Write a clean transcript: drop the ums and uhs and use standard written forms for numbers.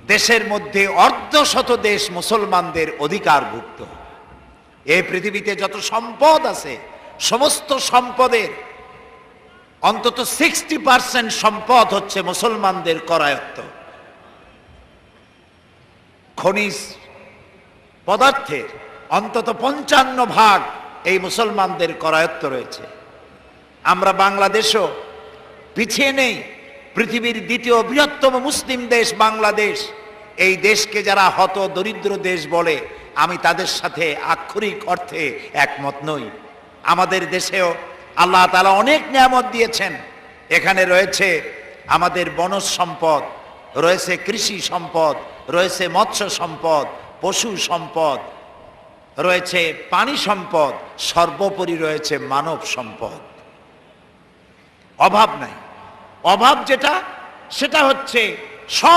দেশের মধ্যে অর্ধশত দেশ মুসলমানদের অধিকারভুক্ত। এই পৃথিবীতে যত সম্পদ আছে সমস্ত সম্পদের অন্তত 60% সম্পদ হচ্ছে মুসলমানদের করায়ত্ত। খনিজ পদার্থের অন্তত 55% এই মুসলমানদের করায়ত্ত রয়েছে। আমরা বাংলাদেশও পিছিয়ে নেই। পৃথিবীর দ্বিতীয় বৃহত্তম মুসলিম দেশ বাংলাদেশ। এই দেশকে যারা হত দরিদ্র দেশ বলে, আমি তাদের সাথে আক্ষরিক অর্থে একমত নই। আমাদের দেশেও আল্লাহ তাআলা অনেক নিয়ামত দিয়েছেন। এখানে রয়েছে আমাদের বনজ সম্পদ, রয়েছে কৃষি সম্পদ, রয়েছে মৎস্য সম্পদ, পশু সম্পদ, রয়েছে পানি সম্পদ, সর্বোপরি রয়েছে মানব সম্পদ। অভাব নাই। অভাব যেটা সেটা হচ্ছে সব